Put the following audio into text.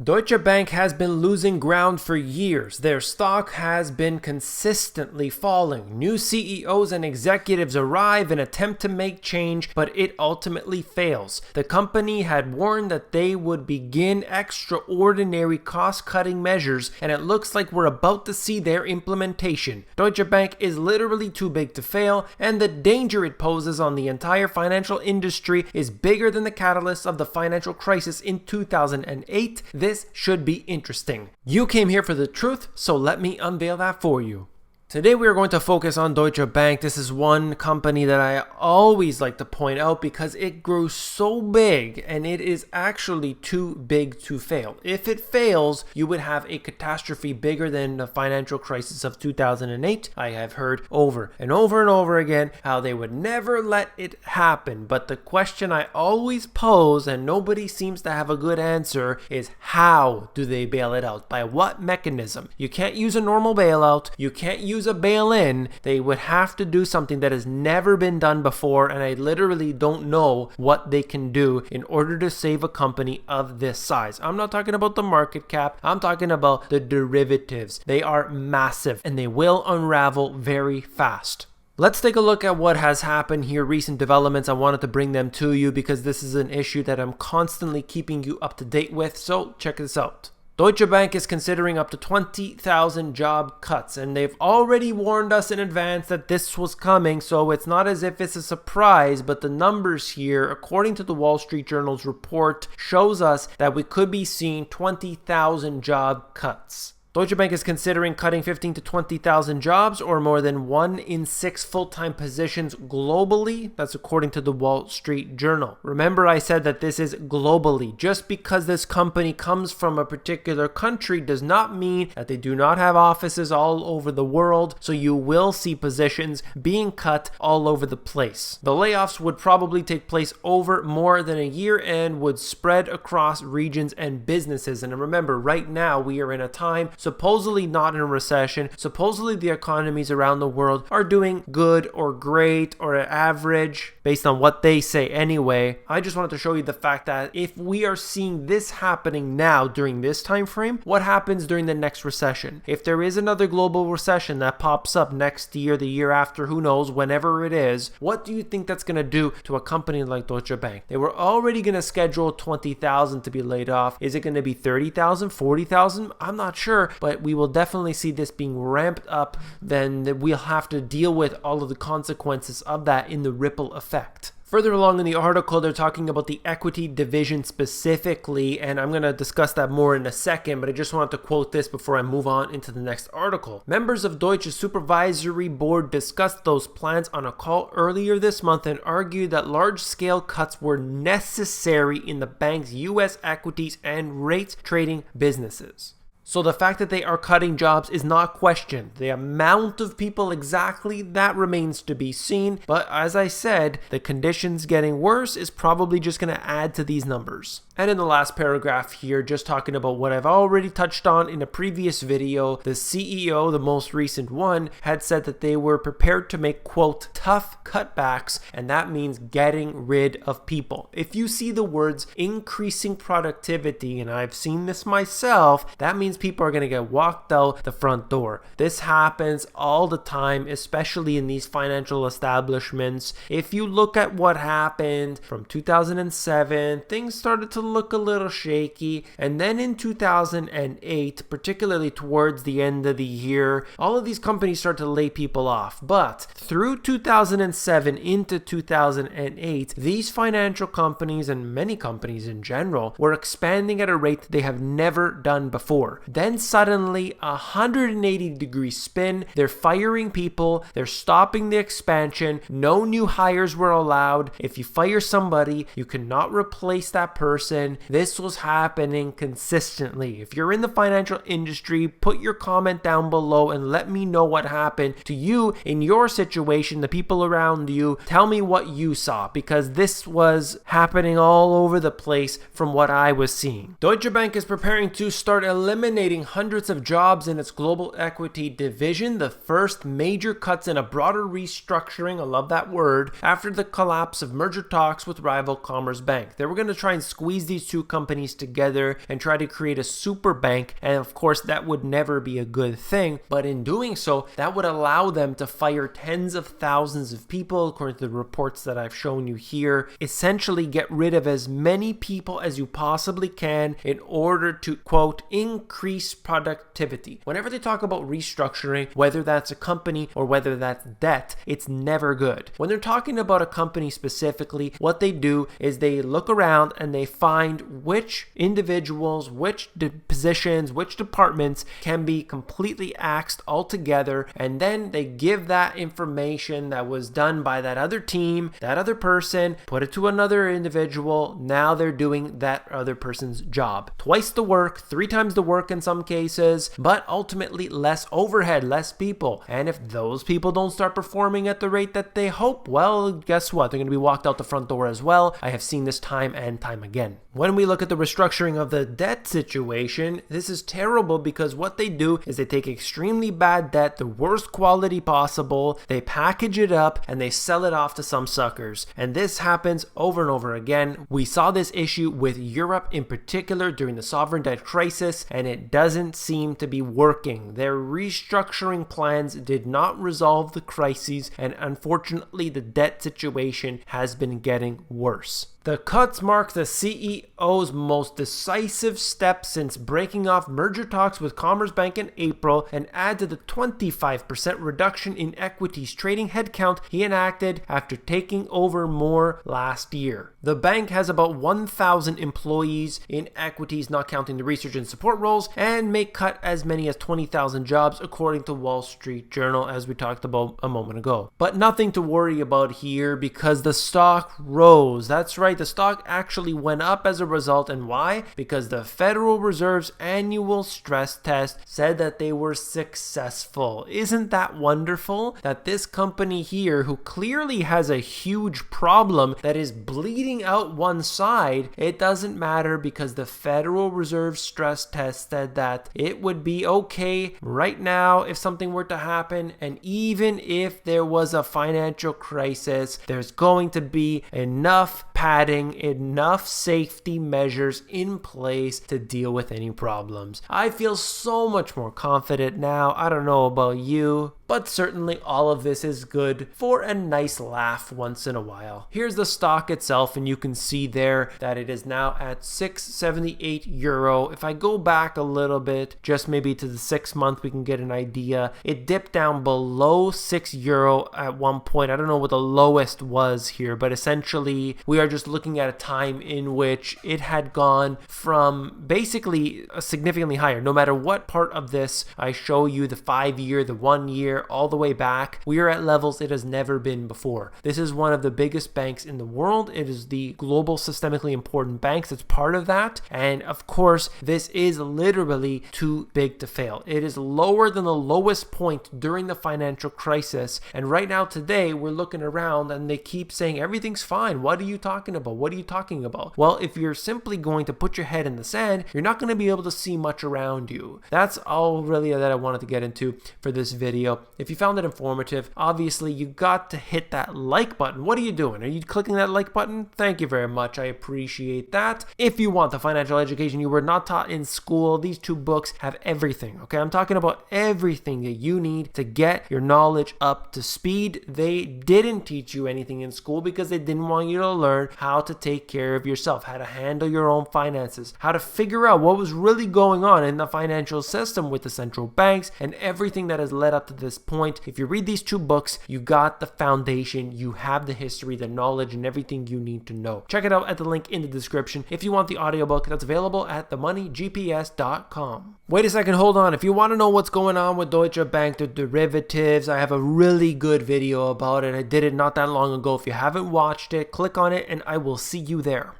Deutsche Bank has been losing ground for years. Their stock has been consistently falling. New CEOs and executives arrive and attempt to make change, but it ultimately fails. The company had warned that they would begin extraordinary cost-cutting measures, and it looks like we're about to see their implementation. Deutsche Bank is literally too big to fail, and the danger it poses on the entire financial industry is bigger than the catalyst of the financial crisis in 2008. This should be interesting. You came here for the truth, so let me unveil that for you. Today we are going to focus on Deutsche Bank. This is one company that I always like to point out because it grew so big and it is actually too big to fail. If it fails, you would have a catastrophe bigger than the financial crisis of 2008. I have heard over and over and over again how they would never let it happen. But the question I always pose, and nobody seems to have a good answer, is how do they bail it out? By what mechanism? You can't use a normal bailout. You can't use a bail-in. They would have to do something that has never been done before, and I literally don't know what they can do in order to save a company of this size. I'm not talking about the market cap. I'm talking about the derivatives. They are massive and they will unravel very fast. Let's take a look at what has happened here, recent developments. I wanted to bring them to you because this is an issue that I'm constantly keeping you up to date with, so check this out. Deutsche Bank is considering up to 20,000 job cuts, and they've already warned us in advance that this was coming, so it's not as if it's a surprise, but the numbers here, according to the Wall Street Journal's report, shows us that we could be seeing 20,000 job cuts. Deutsche Bank is considering cutting 15 to 20,000 jobs, or more than 1 in 6 full-time positions globally. That's according to the Wall Street Journal. Remember, I said that this is globally. Just because this company comes from a particular country does not mean that they do not have offices all over the world, so you will see positions being cut all over the place. The layoffs would probably take place over more than a year and would spread across regions and businesses. And remember, right now we are in a time supposedly not in a recession. Supposedly the economies around the world are doing good or great or average based on what they say anyway. I just wanted to show you the fact that if we are seeing this happening now during this time frame, what happens during the next recession? If there is another global recession that pops up next year, the year after, who knows, whenever it is, what do you think that's going to do to a company like Deutsche Bank? They were already going to schedule 20,000 to be laid off. Is it going to be 30,000, 40,000? I'm not sure. But we will definitely see this being ramped up. Then we'll have to deal with all of the consequences of that in the ripple effect. Further along in the article, they're talking about the equity division specifically, and I'm going to discuss that more in a second, but I just wanted to quote this before I move on into the next article. Members of Deutsche's supervisory board discussed those plans on a call earlier this month and argued that large-scale cuts were necessary in the bank's U.S. equities and rates trading businesses. So the fact that they are cutting jobs is not questioned. The amount of people exactly, that remains to be seen. But as I said, the conditions getting worse is probably just going to add to these numbers. And in the last paragraph here, just talking about what I've already touched on in a previous video, the CEO, the most recent one, had said that they were prepared to make, quote, tough cutbacks, and that means getting rid of people. If you see the words increasing productivity, and I've seen this myself, that means people are going to get walked out the front door. This happens all the time, especially in these financial establishments. If you look at what happened from 2007, things started to look a little shaky, and then in 2008, particularly towards the end of the year, all of these companies start to lay people off. But through 2007 into 2008, these financial companies and many companies in general were expanding at a rate they have never done before. Then suddenly, 180-degree spin, they're firing people, they're stopping the expansion, no new hires were allowed. If you fire somebody, you cannot replace that person. This was happening consistently. If you're in the financial industry, put your comment down below and let me know what happened to you in your situation, the people around you. Tell me what you saw, because this was happening all over the place from what I was seeing. Deutsche Bank is preparing to start eliminating eliminating hundreds of jobs in its global equity division, the first major cuts in a broader restructuring, I love that word, after the collapse of merger talks with rival Commerce Bank. They were going to try and squeeze these two companies together and try to create a super bank, and of course that would never be a good thing, but in doing so, that would allow them to fire tens of thousands of people, according to the reports that I've shown you here, essentially get rid of as many people as you possibly can in order to, quote, increase productivity. Whenever they talk about restructuring, whether that's a company or whether that's debt, it's never good. When they're talking about a company specifically, what they do is they look around and they find which individuals, which positions, which departments can be completely axed altogether, and then they give that information that was done by that other team, that other person, put it to another individual. Now they're doing that other person's job. Twice the work, 3 times the work in some cases, but ultimately less overhead, less people. And if those people don't start performing at the rate that they hope, well, guess what? They're going to be walked out the front door as well. I have seen this time and time again. When we look at the restructuring of the debt situation, this is terrible because what they do is they take extremely bad debt, the worst quality possible, they package it up and they sell it off to some suckers. And this happens over and over again. We saw this issue with Europe in particular during the sovereign debt crisis, and it doesn't seem to be working. Their restructuring plans did not resolve the crises, and unfortunately the debt situation has been getting worse. The cuts mark the CEO's most decisive step since breaking off merger talks with Commerce Bank in April, and add to the 25% reduction in equities trading headcount he enacted after taking over more last year. The bank has about 1,000 employees in equities, not counting the research and support roles, and may cut as many as 20,000 jobs according to Wall Street Journal, as we talked about a moment ago. But nothing to worry about here because the stock rose. That's right, the stock actually went up as a result. And why? Because the Federal Reserve's annual stress test said that they were successful. Isn't that wonderful? That this company here, who clearly has a huge problem that is bleeding out one side, it doesn't matter because the Federal Reserve stress test said that it would be okay right now if something were to happen, and even if there was a financial crisis, there's going to be enough padding, enough safety measures in place to deal with any problems. I feel so much more confident now. I don't know about you, but certainly all of this is good for a nice laugh once in a while. Here's the stock itself, and you can see there that it is now at 678 euro. If I go back a little bit, just maybe to the 6 month, we can get an idea. It dipped down below 6 euro at one point. I don't know what the lowest was here, but essentially we are just looking at a time in which it had gone from basically significantly higher. No matter what part of this I show you, the 5 year, the 1 year, all the way back, we are at levels it has never been before. This is one of the biggest banks in the world. It is the global systemically important banks. It's part of that. And of course, this is literally too big to fail. It is lower than the lowest point during the financial crisis. And right now today, we're looking around and they keep saying everything's fine. What are you talking about? What are you talking about? Well, if you're simply going to put your head in the sand, you're not going to be able to see much around you. That's all really that I wanted to get into for this video. If you found it informative, obviously you got to hit that like button. What are you doing? Are you clicking that like button? Thank you very much. I appreciate that. If you want the financial education you were not taught in school, these 2 books have everything. Okay, I'm talking about everything that you need to get your knowledge up to speed. They didn't teach you anything in school because they didn't want you to learn how to take care of yourself, how to handle your own finances, how to figure out what was really going on in the financial system with the central banks and everything that has led up to this point. If you read these 2 books, you got the foundation, you have the history, the knowledge, and everything you need to know. Check it out at the link in the description. If you want the audiobook, that's available at themoneygps.com. Wait a second, hold on. If you want to know what's going on with Deutsche Bank, the derivatives, I have a really good video about it. I did it not that long ago. If you haven't watched it, click on it and I will see you there.